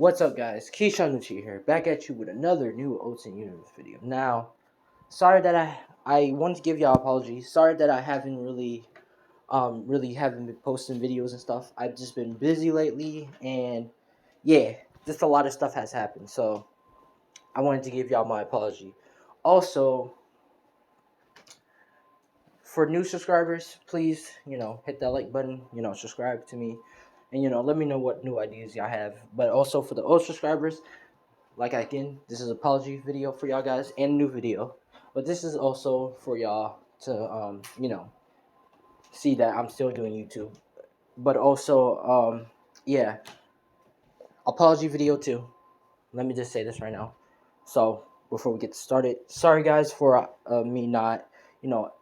What's up, guys? Keishanuchi here, back at you with another new Oats Universe video. Now, sorry that I want to give y'all apologies. Sorry that I haven't really haven't been posting videos and stuff. I've just been busy lately, and yeah, just a lot of stuff has happened. So I wanted to give y'all my apology. Also, for new subscribers, please hit that like button. Subscribe to me, and let me know what new ideas y'all have. But also for the old subscribers. Like again, this is an apology video for y'all guys and a new video, but this is also for y'all to see that I'm still doing YouTube. But also yeah, apology video too. Let me just say this right now. So before we get started, sorry guys for me not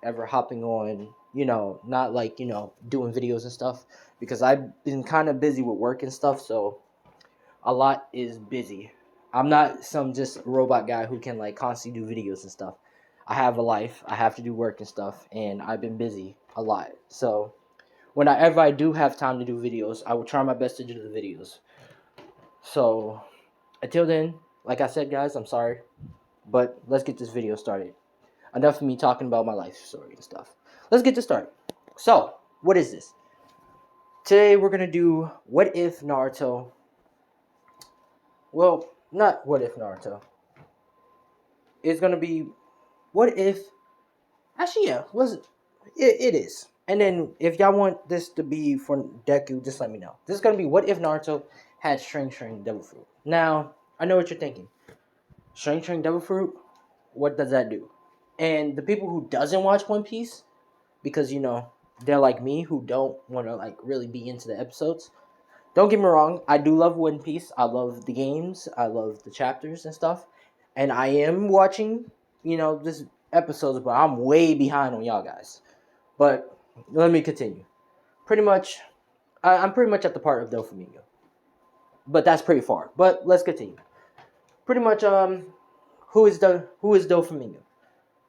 ever hopping on not like doing videos and stuff because I've been kind of busy with work and stuff, so a lot is busy. I'm not some just robot guy who can like constantly do videos and stuff. I have a life. I have to do work and stuff, and I've been busy a lot. So whenever I do have time to do videos, I will try my best to do the videos. So until then, like I said, guys, I'm sorry, but let's get this video started. Enough of me talking about my life story and stuff. Let's get this started. So what is this? Today we're gonna do what if Naruto. Well, not what if Naruto. It's gonna be what if. Actually, yeah, it is. And then if y'all want this to be for Deku, just let me know. This is gonna be what if Naruto had String Devil Fruit. Now I know what you're thinking. String Devil Fruit. What does that do? And the people who doesn't watch One Piece because they're like me who don't want to like really be into the episodes. Don't get me wrong, I do love One Piece. I love the games. I love the chapters and stuff. And I am watching, this episodes, but I'm way behind on y'all guys. But let me continue. Pretty much, I'm pretty much at the part of Doflamingo. But that's pretty far. But let's continue. Pretty much, who is Doflamingo?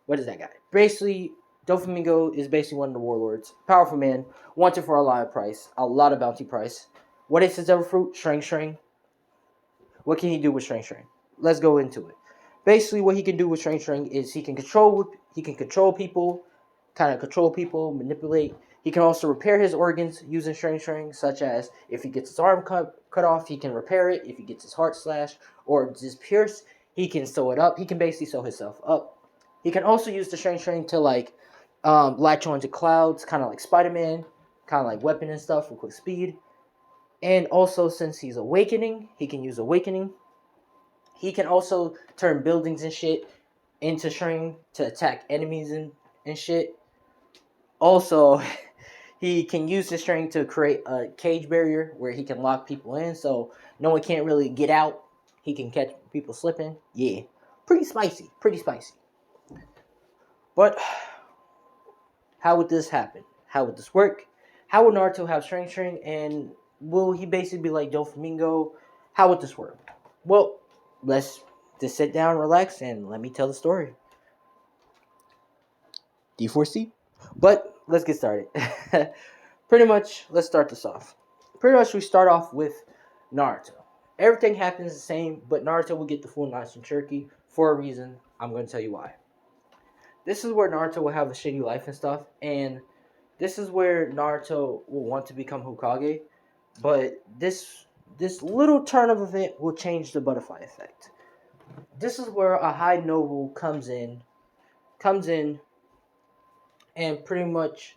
What is that guy? Basically, Doflamingo is basically one of the warlords. Powerful man, wanted for a lot of bounty price. What is his devil fruit? String. What can he do with String? Let's go into it. Basically, what he can do with String is he can control people, manipulate. He can also repair his organs using String, such as if he gets his arm cut off, he can repair it. If he gets his heart slashed or just pierced, he can sew it up. He can basically sew himself up. He can also use the String to like latch onto clouds, kind of like Spider-Man, kind of like weapon and stuff for quick speed. And also, since he's awakening, he can use awakening. He can also turn buildings and shit into string to attack enemies and shit. Also, he can use the string to create a cage barrier where he can lock people in so no one can't really get out. He can catch people slipping. Yeah, pretty spicy. But how would this happen? How would this work? How would Naruto have string and will he basically be like Doflamingo? How would this work? Well, let's just sit down, relax, and let me tell the story. D4C? But let's get started. Pretty much, let's start this off. Pretty much, we start off with Naruto. Everything happens the same, but Naruto will get the full knives and Cherokee for a reason. I'm going to tell you why. This is where Naruto will have a shitty life and stuff, and this is where Naruto will want to become Hokage, but this little turn of event will change the butterfly effect. This is where a high noble comes in, and pretty much,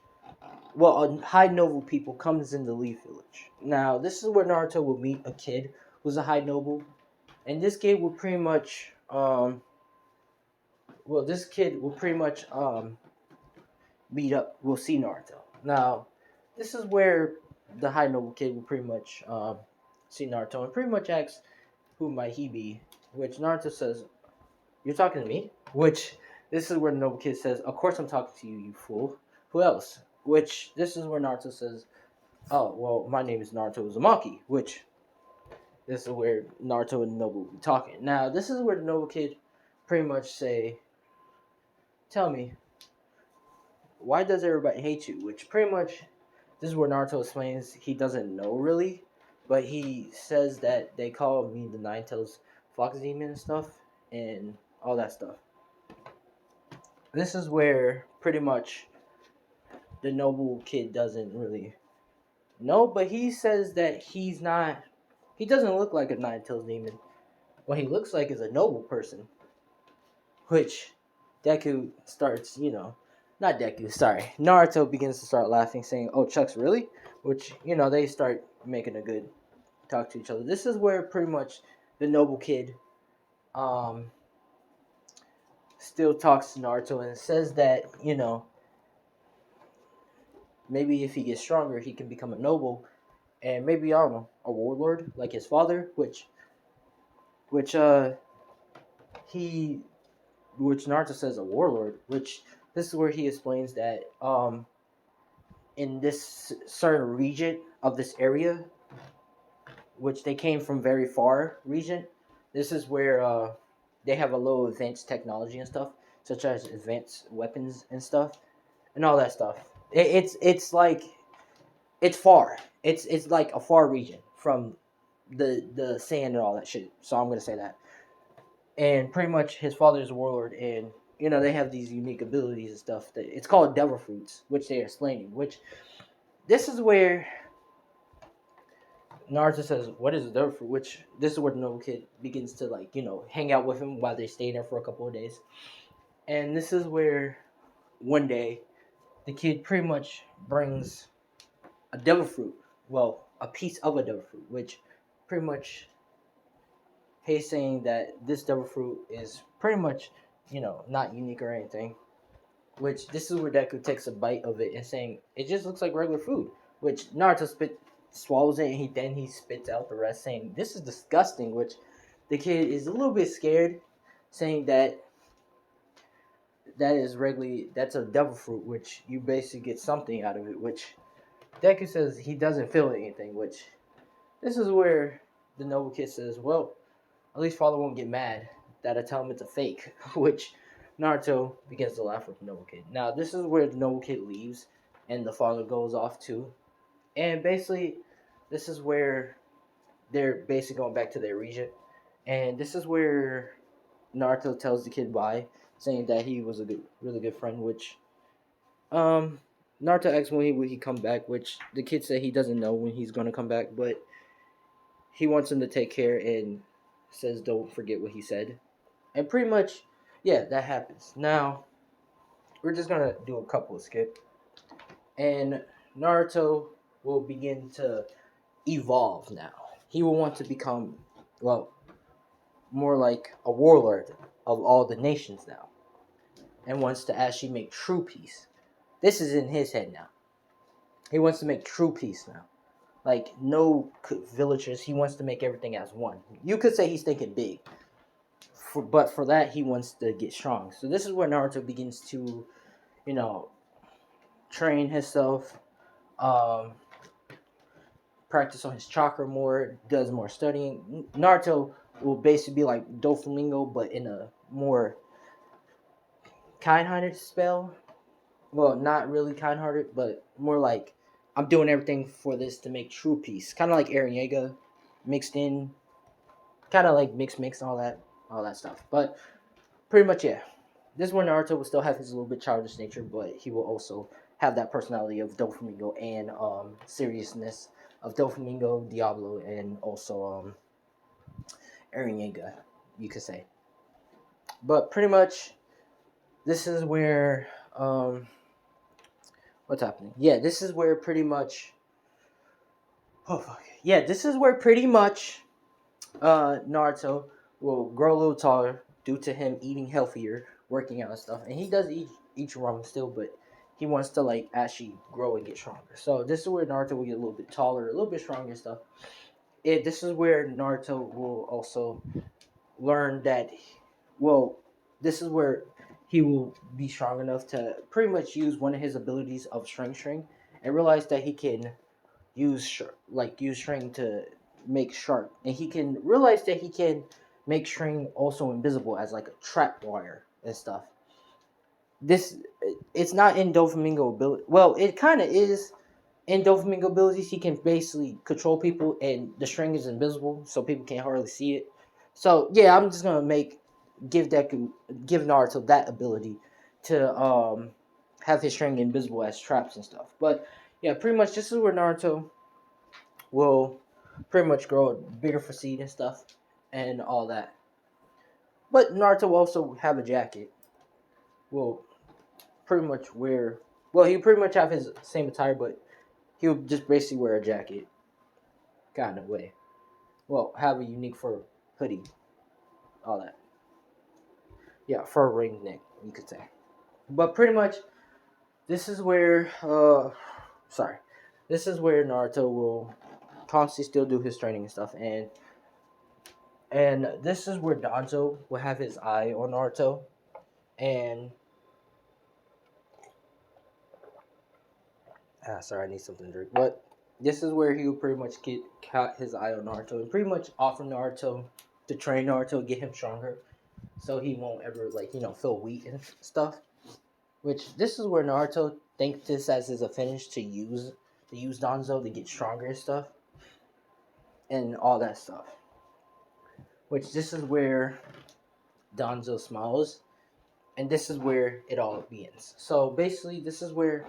a high noble people comes into Leaf Village. Now, this is where Naruto will meet a kid who's a high noble, and this kid will pretty much, meet up. We'll see Naruto. Now, this is where the high noble kid will pretty much see Naruto and pretty much asks who might he be, which Naruto says, "You're talking to me?" Which this is where the noble kid says, "Of course I'm talking to you, you fool. Who else?" Which this is where Naruto says, "Oh, well, my name is Naruto Uzumaki," which this is where Naruto and the noble will be talking. Now, this is where the noble kid pretty much say, "Tell me, why does everybody hate you?" Which pretty much, this is where Naruto explains he doesn't know really. but he says that they call me the Nine Tails Fox Demon and stuff, and all that stuff. This is where pretty much the noble kid doesn't really know, but he says that he's not. He doesn't look like a Nine Tails demon. What he looks like is a noble person, which Deku starts, not Deku, sorry. Naruto begins to start laughing, saying, "Oh, Chucks, really?" Which, they start making a good talk to each other. This is where pretty much the noble kid um, still talks to Naruto and says that, maybe if he gets stronger, he can become a noble and maybe, I don't know, a warlord like his father, which he which Naruto says a warlord, which this is where he explains that in this certain region of this area, which they came from very far region, this is where they have a low advanced technology and stuff, such as advanced weapons and stuff, and all that stuff. It's like it's far. It's like a far region from the sand and all that shit. So I'm gonna say that. And pretty much his father is a warlord, and they have these unique abilities and stuff. That it's called devil fruits, which they are explaining. Which this is where Naruto says, "What is a devil fruit?" Which this is where the noble kid begins to hang out with him while they stay there for a couple of days. And this is where one day the kid pretty much brings a devil fruit. Well, a piece of a devil fruit, which pretty much he's saying that this devil fruit is pretty much, not unique or anything. Which this is where Deku takes a bite of it and saying it just looks like regular food. Which Naruto swallows it and he spits out the rest, saying this is disgusting. Which the kid is a little bit scared, saying that that's a devil fruit, which you basically get something out of it. Which Deku says he doesn't feel anything. Which this is where the noble kid says, well, at least father won't get mad that I tell him it's a fake, which Naruto begins to laugh with the noble kid. Now, this is where the noble kid leaves and the father goes off too. And basically, this is where they're basically going back to their region. And this is where Naruto tells the kid bye, saying that he was a really good friend, which Naruto asks when he come back, which the kid said he doesn't know when he's going to come back, but he wants him to take care and says don't forget what he said. And pretty much, yeah, that happens. Now, we're just gonna do a couple of skip. And Naruto will begin to evolve now. He will want to become, well, more like a warlord of all the nations now. And wants to actually make true peace. This is in his head now. He wants to make true peace now. Like, no villagers. He wants to make everything as one. You could say he's thinking big. But for that, he wants to get strong. So this is where Naruto begins to, you know, train himself, um, practice on his chakra more, does more studying. Naruto will basically be like Doflamingo, but in a more kind-hearted spell. Well, not really kind-hearted, but more like I'm doing everything for this to make true peace. Kind of like Eren Yeager mixed in, kind of like mix all that stuff. But pretty much, yeah. This is where Naruto will still have his little bit childish nature, but he will also have that personality of Doflamingo and seriousness of Doflamingo, Diablo, and also Eren Yeager, you could say. But pretty much, this is where what's happening? Yeah, this is where pretty much. Oh fuck. Yeah, this is where pretty much Naruto will grow a little taller due to him eating healthier, working out and stuff. And he does eat ramen still, but he wants to like actually grow and get stronger. So this is where Naruto will get a little bit taller, a little bit stronger and stuff. This is where Naruto will also learn that. Well, this is where he will be strong enough to pretty much use one of his abilities of string, and realize that he can use string to make sharp, and he can realize that he can make string also invisible as like a trap wire and stuff. This it's not in Doflamingo ability. Well, it kind of is, in Doflamingo abilities, he can basically control people, and the string is invisible, so people can't hardly see it. So yeah, I'm just gonna give Deku give Naruto that ability to have his string invisible as traps and stuff. But yeah, pretty much this is where Naruto will pretty much grow a bigger physique and stuff and all that. But Naruto will also have a jacket. Will pretty much wear well, he'll pretty much have his same attire, but he'll just basically wear a jacket kind of way. Well, have a unique fur hoodie, all that. Yeah, fur ring neck, you could say. But pretty much, this is where, sorry, this is where Naruto will constantly still do his training and stuff, and this is where Danzo will have his eye on Naruto, and sorry, I need something to drink. But this is where he will pretty much get caught his eye on Naruto and pretty much offer Naruto to train Naruto, get him stronger, so he won't ever feel weak and stuff. Which this is where Naruto thinks this as his finish to use Danzo to get stronger and stuff and all that stuff. Which this is where Danzo smiles, and this is where it all begins. So basically, this is where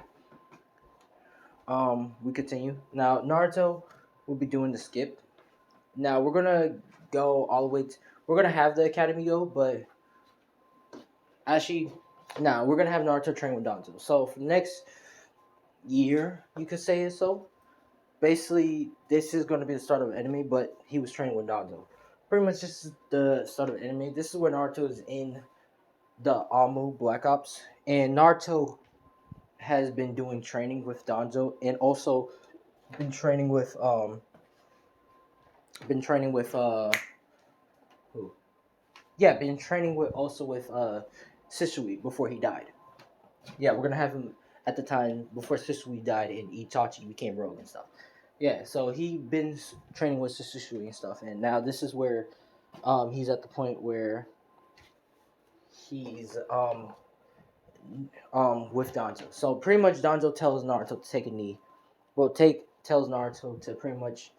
we continue. Now Naruto will be doing the skip. Now we're gonna go all the way. We're gonna have the academy go, but actually, now we're gonna have Naruto train with Danzo. So for the next year, you could say it so. Basically, this is going to be the start of anime, but he was training with Danzo. Pretty much, this is the start of anime. This is where Naruto is in the Amu Black Ops, and Naruto has been doing training with Danzo, and also been training with been training with who? Yeah, been training with also with Shisui before he died. Yeah, we're gonna have him at the time before Shisui died and Itachi became rogue and stuff. Yeah, so he been training with Shisui and stuff, and now this is where he's at the point where he's with Danzo. So pretty much Danzo tells Naruto to take a knee. Well, tells Naruto to pretty much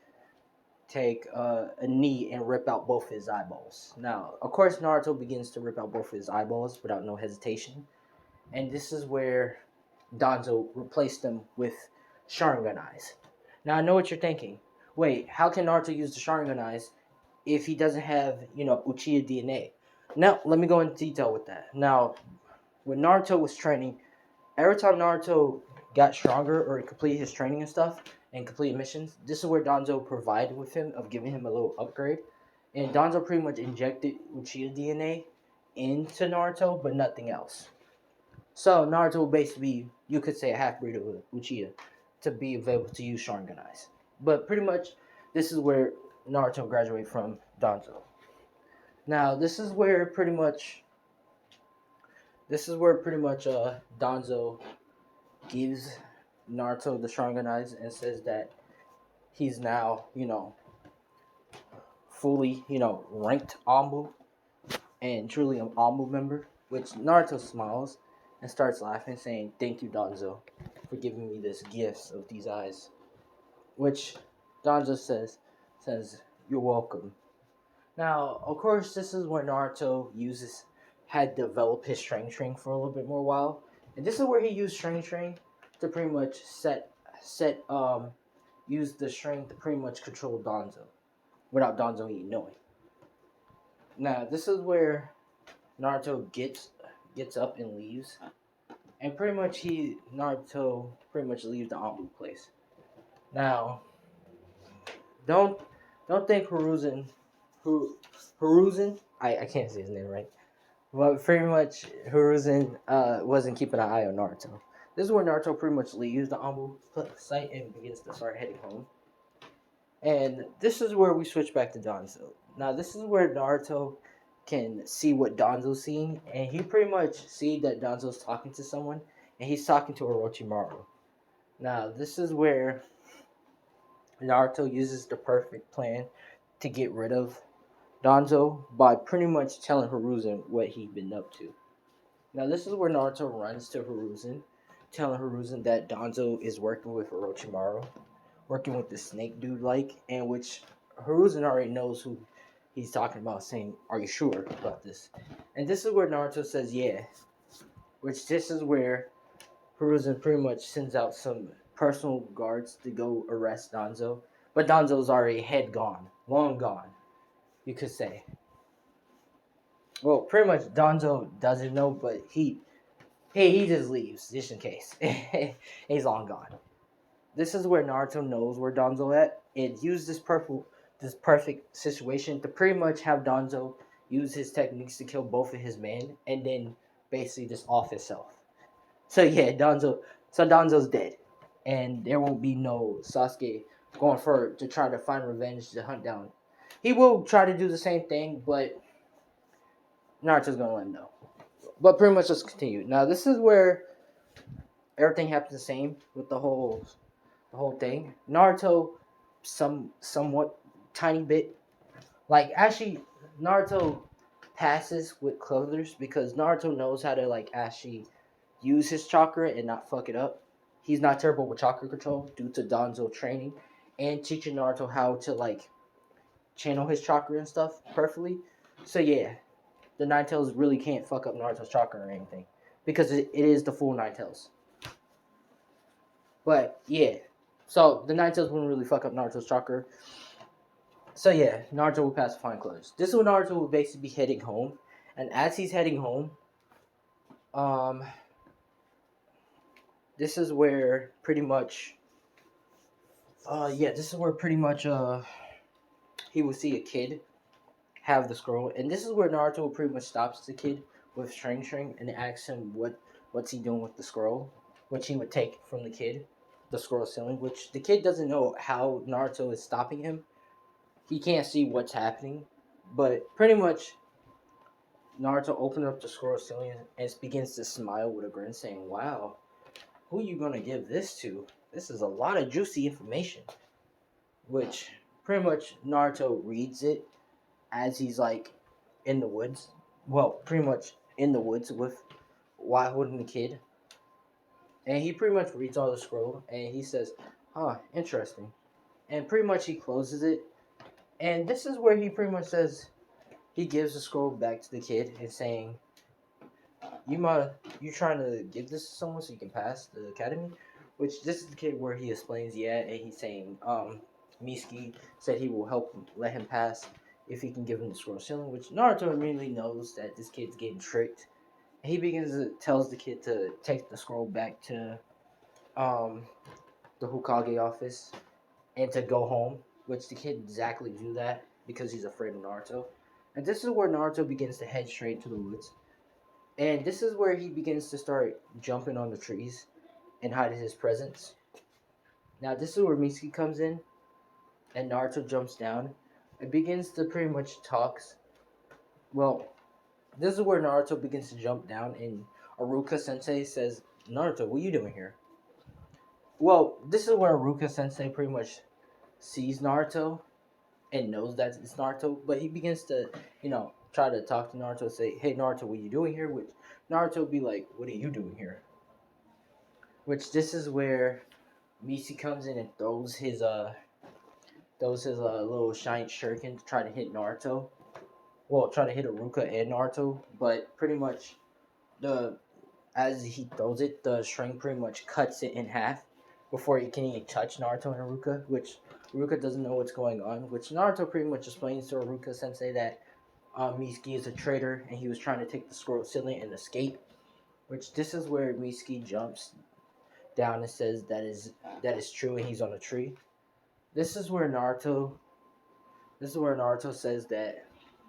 take a knee and rip out both his eyeballs. Now, of course, Naruto begins to rip out both his eyeballs without no hesitation, and this is where Danzo replaced them with Sharingan eyes. Now I know what you're thinking. Wait, how can Naruto use the Sharingan eyes if he doesn't have, Uchiha DNA? Now, let me go into detail with that. Now, when Naruto was training, every time Naruto got stronger or completed his training and stuff and completed missions, this is where Danzo provided with him of giving him a little upgrade. And Danzo pretty much injected Uchiha DNA into Naruto, but nothing else. So Naruto will basically, you could say, a half breed of Uchiha to be available to use Sharingan eyes. But pretty much, this is where Naruto graduated from Danzo. Now, this is where pretty much Danzo gives Naruto the Sharingan eyes and says that he's now, fully, ranked Ambu and truly an Ambu member. Which Naruto smiles and starts laughing, saying, "Thank you, Danzo, for giving me this gift of these eyes." Which Danzo says, "You're welcome." Now, of course, this is where Naruto had developed his strength train for a little bit more while, and this is where he used strength train to pretty much use the strength to pretty much control Danzo without Danzo even knowing. Now, this is where Naruto gets up and leaves, and pretty much Naruto pretty much leaves the Anbu place. Now, don't don't think Hiruzen, I can't say his name right, but pretty much Hiruzen wasn't keeping an eye on Naruto. This is where Naruto pretty much leaves the Anbu site and begins to start heading home. And this is where we switch back to Danzo. Now, this is where Naruto can see what Danzo's seeing, and he pretty much see that Danzo's talking to someone, and he's talking to Orochimaru. Now, this is where Naruto uses the perfect plan to get rid of Danzo by pretty much telling Hiruzen what he'd been up to. Now, this is where Naruto runs to Hiruzen telling Hiruzen that Danzo is working with Orochimaru, working with the snake dude, like, and which Hiruzen already knows who he's talking about, saying, "Are you sure about this?" And this is where Naruto says, "Yeah," which this is where Hiruzen pretty much sends out some personal guards to go arrest Danzo, but Danzo's already head gone, long gone, you could say. Well, pretty much Danzo doesn't know, but he just leaves just in case. He's long gone. This is where Naruto knows where Danzo at and used this perfect situation to pretty much have Danzo use his techniques to kill both of his men and then basically just off himself. So yeah, Danzo's dead. And there won't be no Sasuke going for to try to find revenge to hunt down. He will try to do the same thing, but Naruto's gonna let him know. But pretty much let's continue. Now this is where everything happens the same with the whole thing. Naruto, somewhat tiny bit, like actually Naruto passes with Clothers because Naruto knows how to like actually use his chakra and not fuck it up. He's not terrible with chakra control due to Danzo training and teaching Naruto how to like channel his chakra and stuff perfectly. So yeah, the Nine Tails really can't fuck up Naruto's chakra or anything because it is the full Nine Tails. But yeah, so the Nine Tails wouldn't really fuck up Naruto's chakra. So yeah, Naruto will pass flying colors. This is when Naruto will basically be heading home, and as he's heading home, um, this is where pretty much, this is where pretty much he will see a kid have the scroll, and this is where Naruto pretty much stops the kid with String and asks him what's he doing with the scroll, which he would take from the kid, the scroll ceiling, which the kid doesn't know how Naruto is stopping him. He can't see what's happening, but pretty much Naruto opens up the scroll ceiling and begins to smile with a grin, saying, "Wow, who you gonna give this to? This is a lot of juicy information." Which pretty much Naruto reads it as he's like in the woods. Well, pretty much in the woods with while holding the kid. And he pretty much reads all the scroll and he says, "Huh, interesting." And pretty much he closes it. And this is where he pretty much says he gives the scroll back to the kid and saying, you trying to give this to someone so you can pass the academy?" Which this is the kid where he explains, yeah, and he's saying, Miski said he will help him, let him pass if he can give him the scroll ceiling, which Naruto immediately knows that this kid's getting tricked. And he begins to tells the kid to take the scroll back to um the Hokage office and to go home, which the kid exactly do that because he's afraid of Naruto. And this is where Naruto begins to head straight to the woods. And this is where he begins to start jumping on the trees and hiding his presence. Now this is where Mitsuki comes in and Naruto jumps down and begins to pretty much talks. Well, this is where Naruto begins to jump down and Aruka Sensei says, "Naruto, what are you doing here?" Well, this is where Aruka Sensei pretty much sees Naruto and knows that it's Naruto, but he begins to, try to talk to Naruto, say, "Hey Naruto, what are you doing here?" Which Naruto be like, "What are you doing here?" Which this is where Misi comes in and throws his little giant shuriken to try to hit Naruto. Well, try to hit Aruka and Naruto, but pretty much the as he throws it, the string pretty much cuts it in half before he can even touch Naruto and Aruka, which Aruka doesn't know what's going on. Which Naruto pretty much explains to Aruka Sensei that Mitsuki is a traitor and he was trying to take the scroll ceiling and escape. Which this is where Mitsuki jumps down and says that is true and he's on a tree. This is where Naruto This is where Naruto says that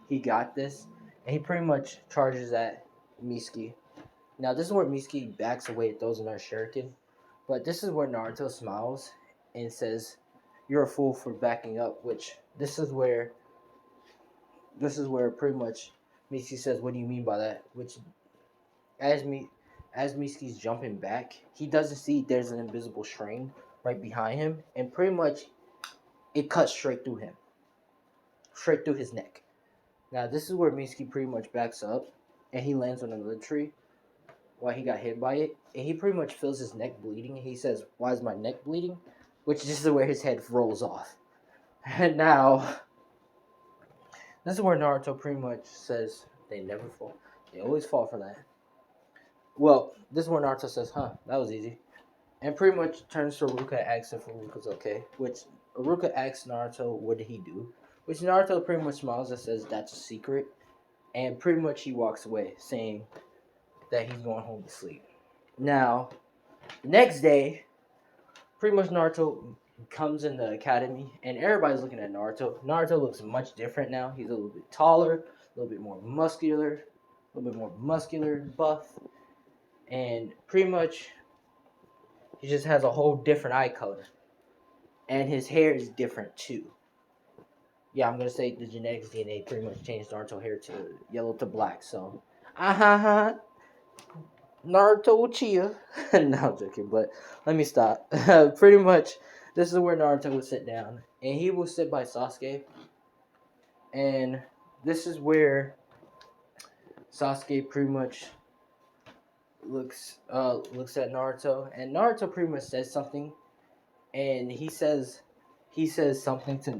he got this, and he pretty much charges at Mitsuki. Now this is where Mitsuki backs away and throws another shuriken, but this is where Naruto smiles and says, "You're a fool for backing up." Which this is where pretty much Mitsuki says, "What do you mean by that?" Which as me as Mitsuki's jumping back, he doesn't see there's an invisible string right behind him, and pretty much it cuts straight through his neck. Now this is where Mitsuki pretty much backs up, and he lands on another tree. while he got hit by it, and he pretty much feels his neck bleeding. He says, "Why is my neck bleeding?" Which is where his head rolls off. And now, this is where Naruto pretty much says they never fall. They always fall for that. Well, this is where Naruto says, "Huh, that was easy," and pretty much turns to Ruka and asks if Ruka's okay. Which Ruka asks Naruto, "What did he do?" Which Naruto pretty much smiles and says, "That's a secret," and pretty much he walks away, saying that he's going home to sleep. Now, the next day, pretty much Naruto comes in the academy, and everybody's looking at Naruto. Naruto looks much different now. He's a little bit taller, a little bit more muscular, buff, and pretty much he just has a whole different eye color, and his hair is different too. Yeah, I'm gonna say the genetics DNA pretty much changed Naruto hair to yellow to black. So, Naruto Uchiha. No, I'm joking, but let me stop. Pretty much, this is where Naruto would sit down, and he will sit by Sasuke, and this is where Sasuke pretty much looks at Naruto, and Naruto pretty much says something, and he says something to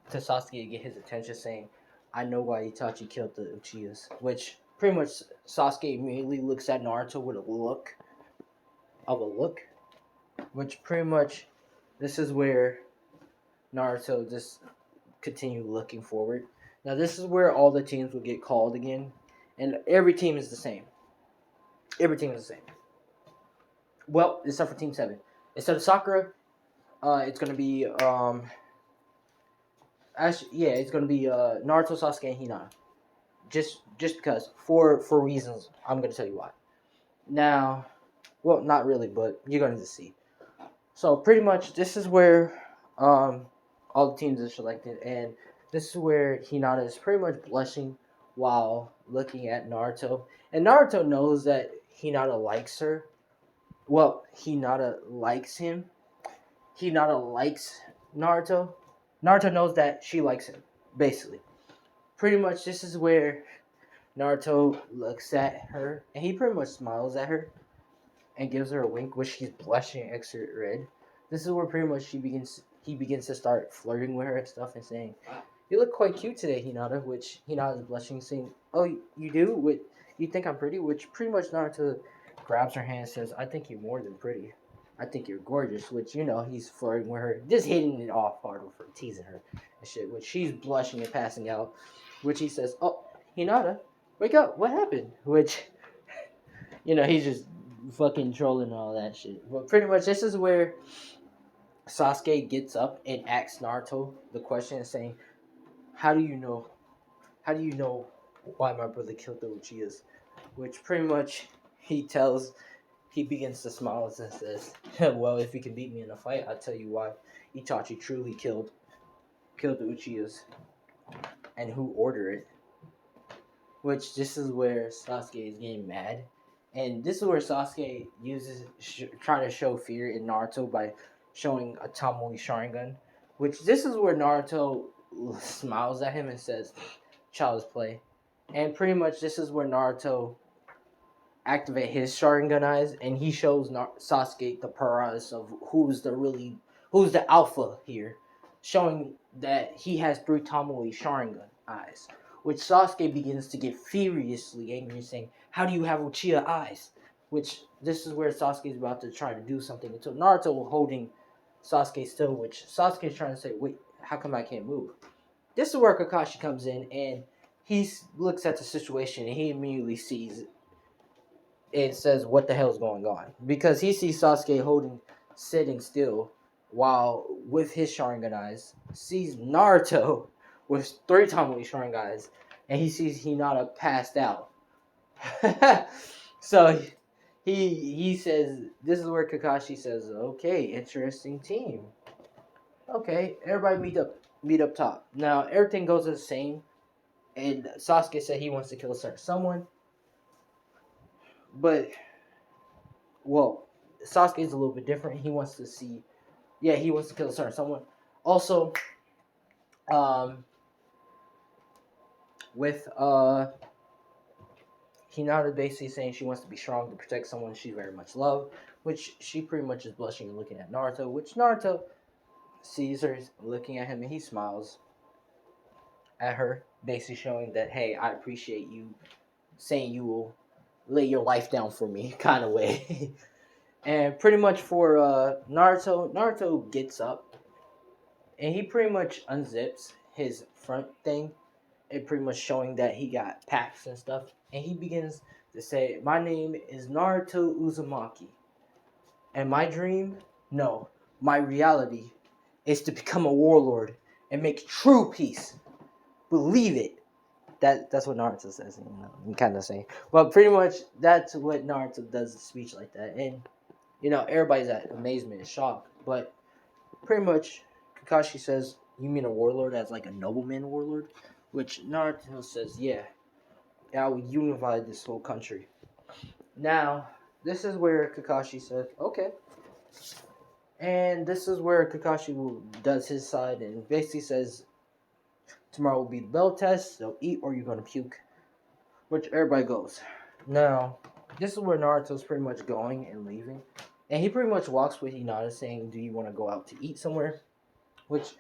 Sasuke to get his attention, saying, "I know why Itachi killed the Uchihas," which pretty much Sasuke immediately looks at Naruto with a look, which pretty much this is where Naruto just continue looking forward. Now this is where all the teams will get called again, and every team is the same. Every team is the same. Well, except for Team 7. Instead of Sakura, it's gonna be actually yeah, it's gonna be Naruto, Sasuke, and Hinata. Just because for reasons I'm gonna tell you why. Now, well, not really, but you're gonna see. So pretty much this is where all the teams are selected, and this is where Hinata is pretty much blushing while looking at Naruto, and Naruto knows that Hinata likes her. Well, Hinata likes him. Hinata likes Naruto. Naruto knows that she likes him. Basically, pretty much this is where Naruto looks at her, and he pretty much smiles at her and gives her a wink, which she's blushing extra red. This is where pretty much he begins to start flirting with her and stuff and saying, "You look quite cute today, Hinata," which Hinata is blushing, saying, "Oh, you do? What, you think I'm pretty?" Which pretty much Naruto grabs her hand and says, "I think you're more than pretty. I think you're gorgeous," which, he's flirting with her, just hitting it off hard with her, teasing her and shit, which she's blushing and passing out, which he says, "Oh, Hinata, wake up, what happened?" Which, he's just fucking trolling and all that shit. But pretty much this is where Sasuke gets up and asks Naruto the question, saying, "How do you know? How do you know why my brother killed the Uchihas?" Which pretty much he begins to smile and says, "Well, if you can beat me in a fight, I'll tell you why Itachi truly killed the Uchihas and who ordered it." Which this is where Sasuke is getting mad, and this is where Sasuke uses trying to show fear in Naruto by showing a Tomoe Sharingan. Which this is where Naruto smiles at him and says, "Child's play," and pretty much this is where Naruto activate his Sharingan eyes, and he shows Sasuke the purpose of who's the alpha here, showing that he has 3 Tomoe Sharingan eyes. Which Sasuke begins to get furiously angry, saying, "How do you have Uchiha eyes?" Which this is where Sasuke is about to try to do something until Naruto holding Sasuke still, which Sasuke is trying to say, "Wait, how come I can't move?" This is where Kakashi comes in, and he looks at the situation, and he immediately sees it, says, "What the hell is going on?" Because he sees Sasuke sitting still, while with his Sharingan eyes, sees Naruto with 3 Tomoe Sharingan eyes, and he sees Hinata passed out. So he says, this is where Kakashi says, "Okay, interesting team. Okay, everybody meet up top." Now everything goes the same, and Sasuke said he wants to kill someone, but well, Sasuke is a little bit different. He wants to kill someone. Also, um, with Hinata basically saying she wants to be strong to protect someone she very much loves, which she pretty much is blushing and looking at Naruto, which Naruto sees her looking at him and he smiles at her, basically showing that, hey, I appreciate you saying you will lay your life down for me, kind of way. And pretty much for Naruto gets up and he pretty much unzips his front thing and pretty much showing that he got packs and stuff. And he begins to say, my name is Naruto Uzumaki. And my dream, no, my reality is to become a warlord and make true peace. Believe it. That's what Naruto says, I'm kind of saying. But pretty much that's what Naruto does, a speech like that. And, everybody's at amazement and shock. But pretty much, Kakashi says, you mean a warlord as like a nobleman warlord? Which Naruto says, yeah, I will unify this whole country. Now, this is where Kakashi says, okay. And this is where Kakashi does his side and basically says, tomorrow will be the bell test, so eat or you're going to puke. Which everybody goes. Now, this is where Naruto's pretty much going and leaving. And he pretty much walks with Hinata saying, do you want to go out to eat somewhere? Which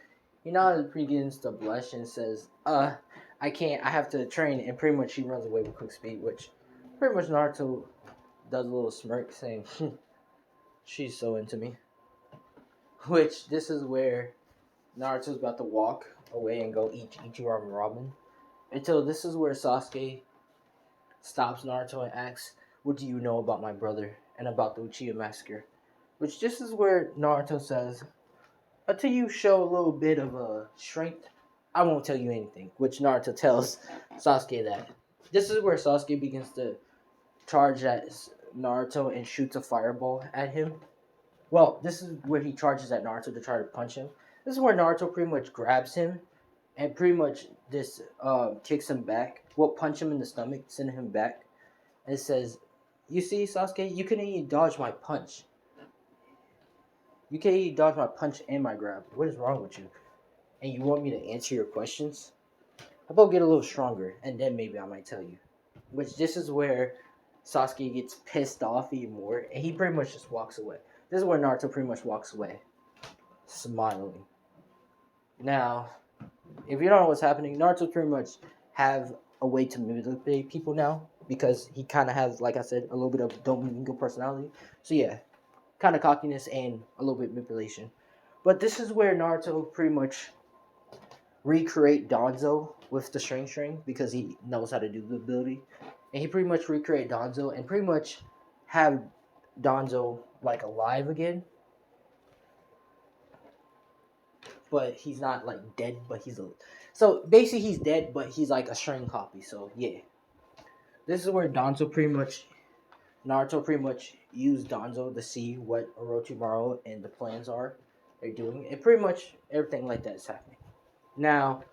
Hinata begins to blush and says, I can't, I have to train. And pretty much she runs away with quick speed, which pretty much Naruto does a little smirk saying, she's so into me. Which this is where Naruto's about to walk away and go eat Ichiran ramen. Until this is where Sasuke stops Naruto and asks, what do you know about my brother and about the Uchiha massacre? Which this is where Naruto says, until you show a little bit of strength, I won't tell you anything. Which Naruto tells Sasuke that. This is where Sasuke begins to charge at Naruto and shoots a fireball at him. Well, this is where he charges at Naruto to try to punch him. This is where Naruto pretty much grabs him and pretty much just kicks him back. Well, punch him in the stomach, send him back. And it says, you see, Sasuke, you couldn't even dodge my punch. You can't even dodge my punch and my grab. What is wrong with you? And you want me to answer your questions? How about get a little stronger, and then maybe I might tell you. Which this is where Sasuke gets pissed off even more, and he pretty much just walks away. This is where Naruto pretty much walks away, smiling. Now, if you don't know what's happening, Naruto pretty much have a way to manipulate people now, because he kind of has, like I said, a little bit of Domingo personality. So yeah, kind of cockiness and a little bit manipulation. But this is where Naruto pretty much recreate Danzo with the string because he knows how to do the ability. And he pretty much recreate Danzo and pretty much have Danzo like alive again. But he's not like dead, but so basically he's dead, but he's like a string copy. So yeah. This is where Naruto pretty much used Danzo to see what Orochimaru and the plans are they're doing. And pretty much everything like that is happening. Now,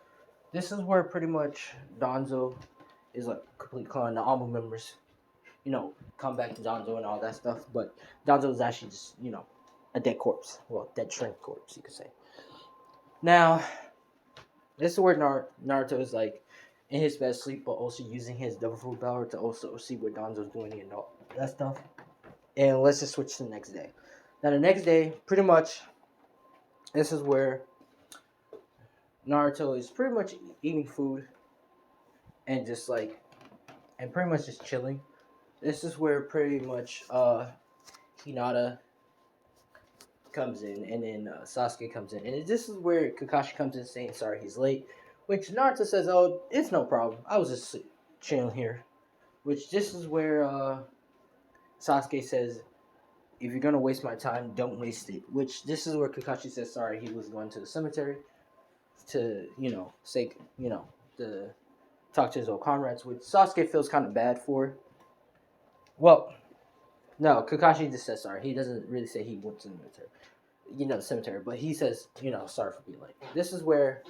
this is where pretty much Danzo is like complete clone. The Alma members, come back to Danzo and all that stuff. But Danzo is actually just, a dead corpse. Well, dead shrink corpse, you could say. Now, this is where Naruto is like in his best sleep, but also using his double fruit power to also see what Danzo's doing and all that stuff. And let's just switch to the next day. Now, the next day, pretty much, this is where Naruto is pretty much eating food and just like, and pretty much just chilling. This is where pretty much Hinata comes in, and then Sasuke comes in, and this is where Kakashi comes in saying sorry he's late, which Naruto says, oh, it's no problem, I was just chilling here. Which this is where Sasuke says, if you're gonna waste my time, don't waste it. Which this is where Kakashi says sorry he was going to the cemetery to, say, to talk to his old comrades, which Sasuke feels kind of bad for. Well, no, Kakashi just says sorry. He doesn't really say he went to the cemetery, but he says, sorry for being late. This is where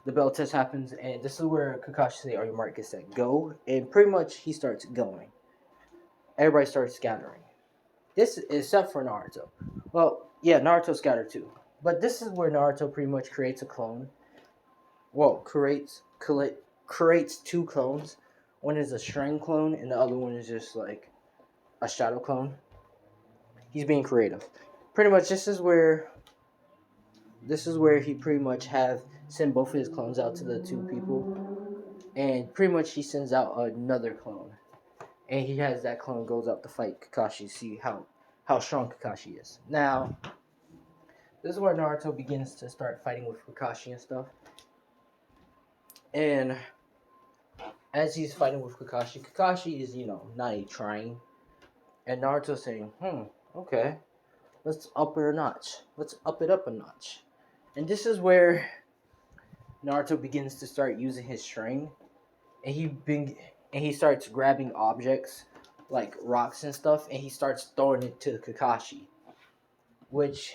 the bell test happens, and this is where Kakashi says, are you marked, get set, go? And pretty much he starts going. Everybody starts scattering. This is except for Naruto. Well, yeah, Naruto scattered too. But this is where Naruto pretty much creates a clone. Well, creates two clones, One is a string clone, and the other one is just like a shadow clone. He's being creative. Pretty much, this is where he pretty much have send both of his clones out to the two people, and pretty much he sends out another clone, and he has that clone goes out to fight Kakashi, see how strong Kakashi is. Now, this is where Naruto begins to start fighting with Kakashi and stuff, and as he's fighting with Kakashi, Kakashi is not trying, and Naruto's saying, okay, let's up it a notch, let's up a notch, and this is where Naruto begins to start using his string, and he starts grabbing objects like rocks and stuff, and he starts throwing it to Kakashi, which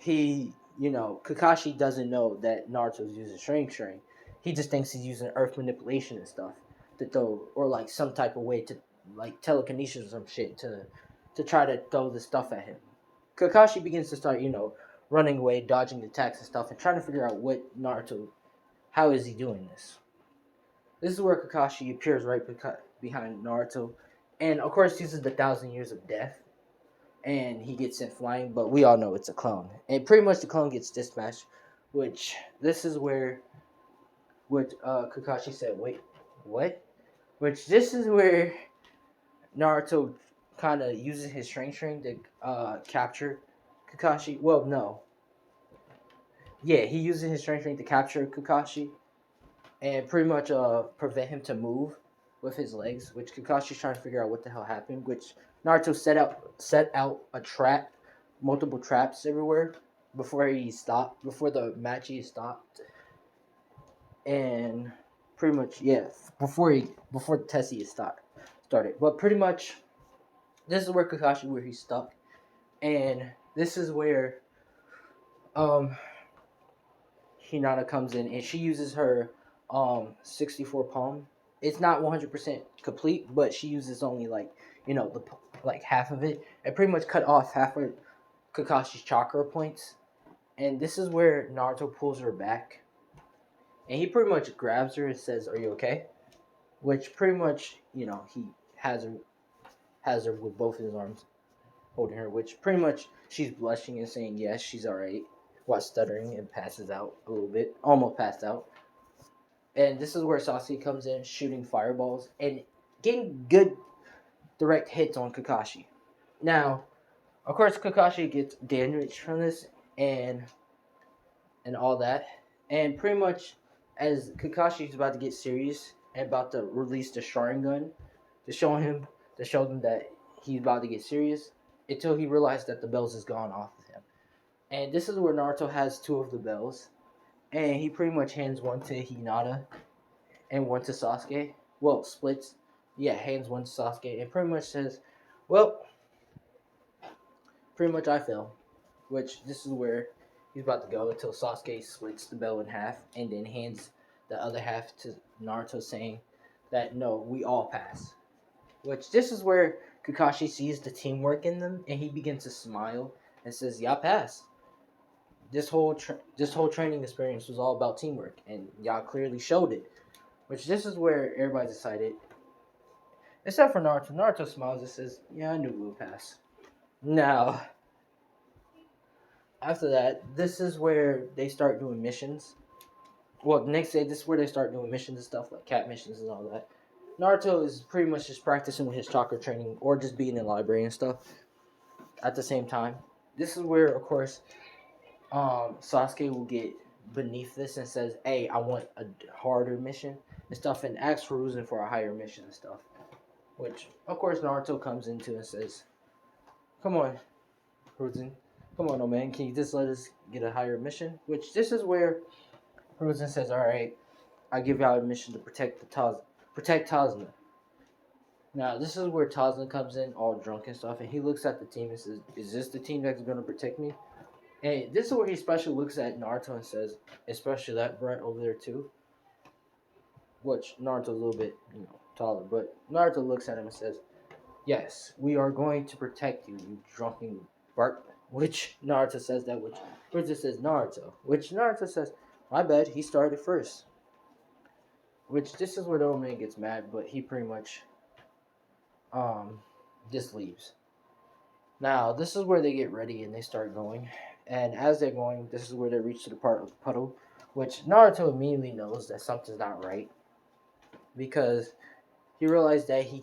Kakashi doesn't know that Naruto's using string. He just thinks he's using earth manipulation and stuff to throw, or like some type of way to like telekinesis or some shit to try to throw the stuff at him. Kakashi begins to start, running away, dodging attacks and stuff, and trying to figure out how is he doing this. This is where Kakashi appears right behind Naruto, and of course uses the 1,000 Years of Death, and he gets sent flying. But we all know it's a clone, and pretty much the clone gets dispatched. Which this is where, Kakashi said, "Wait, what?" Which this is where Naruto kind of uses his string to capture Kakashi. Well, no, yeah, he uses his string to capture Kakashi and pretty much prevent him to move with his legs, which Kakashi's trying to figure out what the hell happened, which Naruto set out a trap, multiple traps everywhere before the match he stopped. And pretty much, yeah, before the test he started. But pretty much this is where he's stuck. And this is where Hinata comes in, and she uses her 64 palm. It's not 100% complete, but she uses only like half of it, and pretty much cut off half of Kakashi's chakra points. And this is where Naruto pulls her back, and he pretty much grabs her and says, "Are you okay?" Which pretty much he has her with both his arms holding her, which pretty much she's blushing and saying yes, she's alright, while stuttering and passes out a little bit, almost passed out. And this is where Sasuke comes in, shooting fireballs and getting good direct hits on Kakashi. Now, of course, Kakashi gets damaged from this and all that, and pretty much as Kakashi's about to get serious and about to release the Sharingan to show them that he's about to get serious, until he realized that the bells is gone off of him. And this is where Naruto has two of the bells, and he pretty much hands one to Hinata and one to Sasuke. Well, splits. Yeah, hands one to Sasuke and pretty much says, well, pretty much I fell. Which this is where he's about to go until Sasuke splits the bell in half and then hands the other half to Naruto, saying that no, we all pass. Which this is where Kakashi sees the teamwork in them, and he begins to smile and says, "Y'all pass. This whole training experience was all about teamwork, and y'all clearly showed it." Which this is where everybody's excited, except for Naruto. Naruto smiles and says, "Yeah, I knew we would pass." Now, after that, this is where they start doing missions. Well, the next day, this is where they start doing missions and stuff, like cat missions and all that. Naruto is pretty much just practicing with his chakra training or just being in the library and stuff at the same time. This is where, of course, Sasuke will get beneath this and says, "Hey, I want a harder mission and stuff," and asks Hiruzen for a higher mission and stuff. Which, of course, Naruto comes into and says, "Come on, Hiruzen. Come on, old man. Can you just let us get a higher mission?" Which this is where Hiruzen says, "All right, I give y'all a mission to protect Tazuna." Now, this is where Tazuna comes in, all drunk and stuff, and he looks at the team and says, "Is this the team that's going to protect me?" And this is where he especially looks at Naruto and says, "Especially that brat over there too." Which Naruto's a little bit, taller, but Naruto looks at him and says, "Yes, we are going to protect you, you drunken Bart." Which Naruto says that, which Naruto says, Naruto. Which Naruto says, "My bad, he started first." which this is where the old man gets mad, but he pretty much um just leaves. Now this is where they get ready and they start going, and as they're going, this is where they reach to the part of the puddle, which Naruto immediately knows that something's not right because he realized that he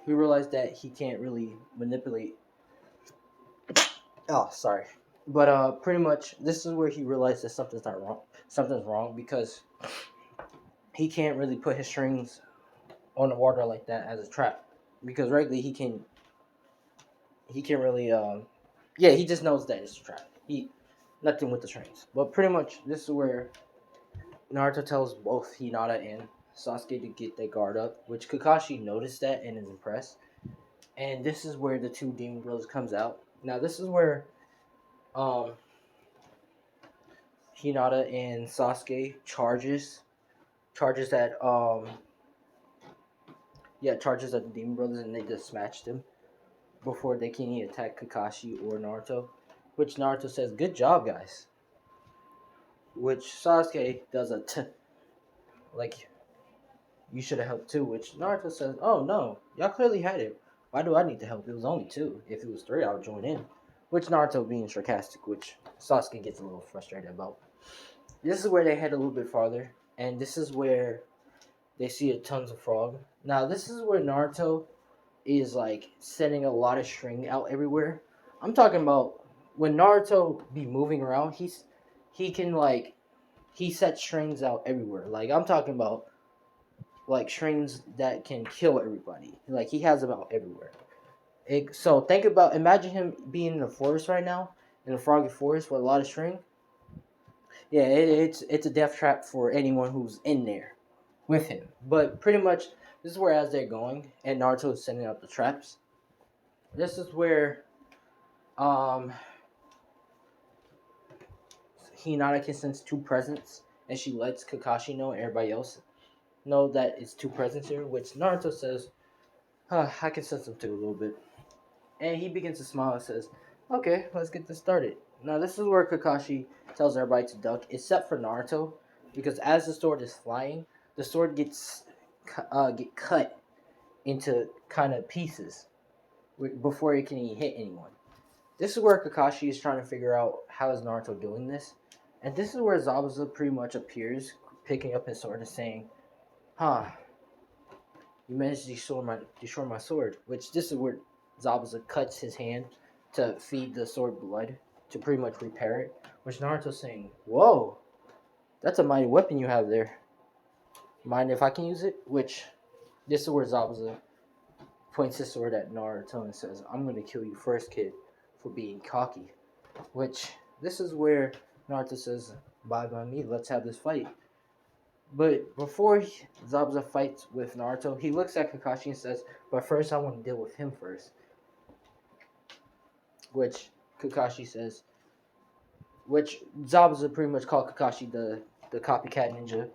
realized that he can't really manipulate. Oh, sorry. But pretty much this is where he realized that something's not wrong. Something's wrong because he can't really put his strings on the water like that as a trap. Because regularly he can really yeah, he just knows that it's a trap. He nothing with the strings. But pretty much this is where Naruto tells both Hinata and Sasuke to get their guard up, which Kakashi noticed that and is impressed. And this is where the two demon brothers comes out. Now this is where um Hinata and Sasuke charges at charges at the demon brothers and they just smashed them before they can even attack Kakashi or Naruto. Which Naruto says, "Good job, guys." Which Sasuke does like you should have helped too. Which Naruto says, "Oh no, y'all clearly had it. Why do I need to help? It was only two. If it was three, I would join in." Which Naruto being sarcastic, which Sasuke gets a little frustrated about. This is where they head a little bit farther, and this is where they see a tons of frog. Now this is where Naruto is like setting a lot of string out everywhere. I'm talking about when Naruto be moving around, he can like he sets strings out everywhere. Like I'm talking about like strings that can kill everybody. Like he has about everywhere. So think about imagine him being in the forest right now, in a froggy forest with a lot of string. Yeah, it's a death trap for anyone who's in there with him. But pretty much this is where as they're going and Naruto is setting up the traps. This is where um Hinata can sense two presents and she lets Kakashi know and everybody else know that it's two presents here, which Naruto says, I can sense them too a little bit. And he begins to smile and says, "Okay, let's get this started." Now this is where Kakashi tells everybody to duck, except for Naruto, because as the sword is flying, the sword get cut into kind of pieces before it can even hit anyone. This is where Kakashi is trying to figure out how is Naruto doing this, and this is where Zabuza pretty much appears, picking up his sword and saying, "Huh, you managed to destroy my sword." Which this is where Zabuza cuts his hand to feed the sword blood to pretty much repair it. Which Naruto's saying, "Whoa, that's a mighty weapon you have there. Mind if I can use it?" Which this is where Zabuza points his sword at Naruto and says, "I'm going to kill you first, kid, for being cocky." Which this is where Naruto says, "Bye by me, let's have this fight." But before Zabuza fights with Naruto, he looks at Kakashi and says, "But first, I want to deal with him first." Which Kakashi says, which Zabuza pretty much called Kakashi the copycat ninja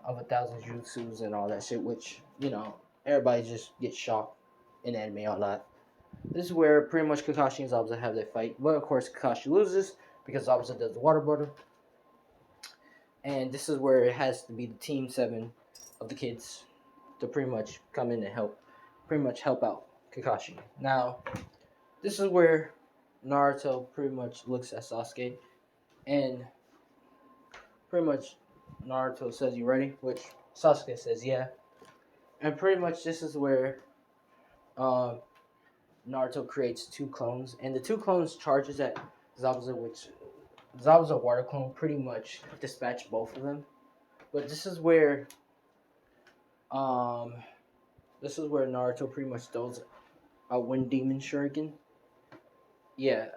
of 1,000 jutsus and all that shit. Which everybody just gets shocked in anime on that. This is where pretty much Kakashi and Zabuza have their fight. But of course, Kakashi loses because Zabuza does the water bottle. And this is where it has to be the team 7 of the kids to pretty much come in and help out Kakashi. Now, this is where Naruto pretty much looks at Sasuke and pretty much Naruto says, "You ready?" Which Sasuke says, "Yeah." And pretty much this is where uh, Naruto creates two clones, and the two clones charges at Zabuza, which Zabuza water clone pretty much dispatch both of them. But um this is where Naruto pretty much throws a Wind Demon Shuriken. Yeah,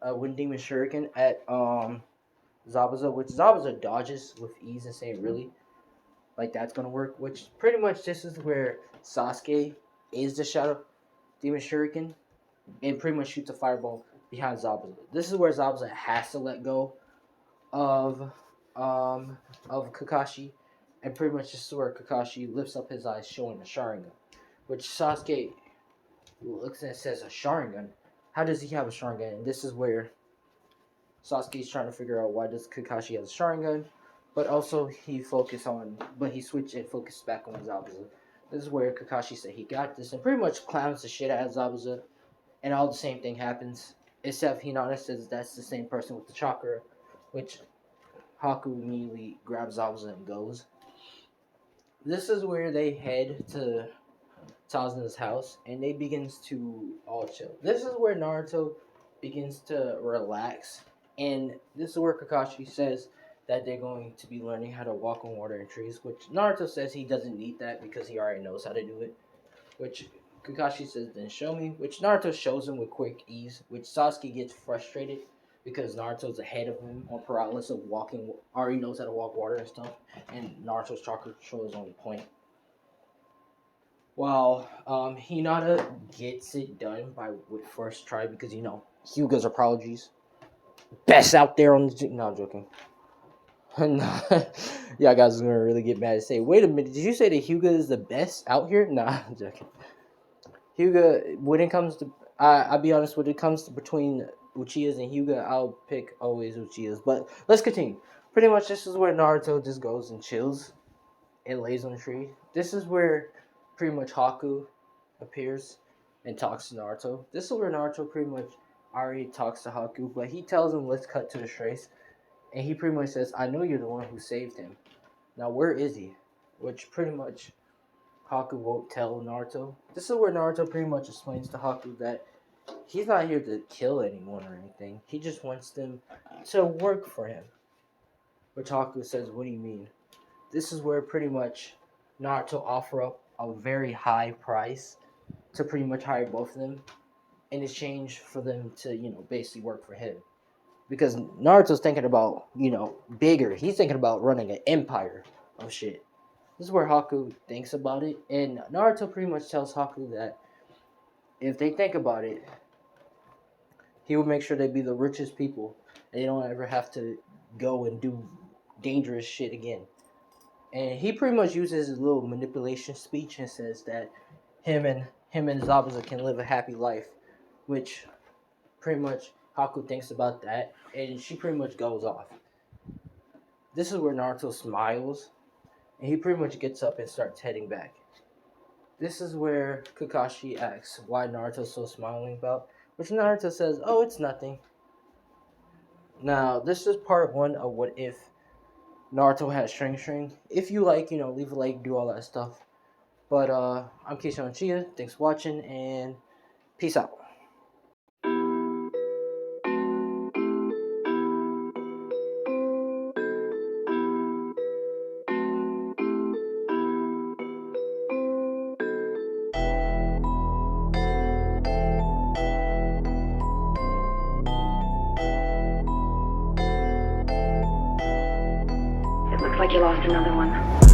a Wind Demon Shuriken at Zabuza, which Zabuza dodges with ease and saying, "Really? Like that's gonna work?" Which pretty much this is where Sasuke is the Shadow Demon Shuriken and pretty much shoots a fireball behind Zabuza. This is where Zabuza has to let go of um of Kakashi, and pretty much this is where Kakashi lifts up his eyes, showing a Sharingan, which Sasuke looks and says, "A Sharingan? How does he have a Sharingan?" And this is where Sasuke's trying to figure out why does Kakashi has a Sharingan, but also he switched and focused back on Zabuza. This is where Kakashi said he got this and pretty much clowns the shit out of Zabuza, and all the same thing happens, except Hinata says that's the same person with the chakra, which Haku immediately grabs Zabuza and goes. This is where they head to Tazuna's house, and they begins to all chill. This is where Naruto begins to relax, and this is where Kakashi says that they're going to be learning how to walk on water and trees, which Naruto says he doesn't need that because he already knows how to do it, which Kakashi says then show me, which Naruto shows him with quick ease, which Sasuke gets frustrated because Naruto's ahead of him on paralysis of walking, already knows how to walk water and stuff, and Naruto's chakra control is on point. While Hinata gets it done with first try because Hyuga's apologies best out there on the. No, I'm joking. Yeah, guys are gonna really get mad and say, "Wait a minute, did you say that Hyuga is the best out here?" Nah, I'm joking. Hyuga, when it comes to, I'll be honest, when it comes to between Uchihas and Hyuga, I'll pick always Uchihas. But let's continue. Pretty much, this is where Naruto just goes and chills and lays on the tree. This is where pretty much Haku appears and talks to Naruto. This is where Naruto pretty much already talks to Haku, but he tells him, let's cut to the chase. And he pretty much says, I know you're the one who saved him. Now, where is he? Which pretty much Haku won't tell Naruto. This is where Naruto pretty much explains to Haku that he's not here to kill anyone or anything. He just wants them to work for him. Which Haku says, what do you mean? This is where pretty much Naruto offer up a very high price to pretty much hire both of them in exchange for them to, basically work for him. Because Naruto's thinking about, bigger. He's thinking about running an empire of shit. This is where Haku thinks about it. And Naruto pretty much tells Haku that if they think about it, he will make sure they be the richest people. And they don't ever have to go and do dangerous shit again. And he pretty much uses his little manipulation speech and says that him and Zabuza can live a happy life, which pretty much Haku thinks about that, and she pretty much goes off. This is where Naruto smiles, and he pretty much gets up and starts heading back. This is where Kakashi asks why Naruto's so smiling about, which Naruto says, oh, it's nothing. Now, this is part 1 of what if Naruto has string. If you like, leave a like, do all that stuff. But I'm Keisha Chia. Thanks for watching, and peace out. It looks like you lost another one.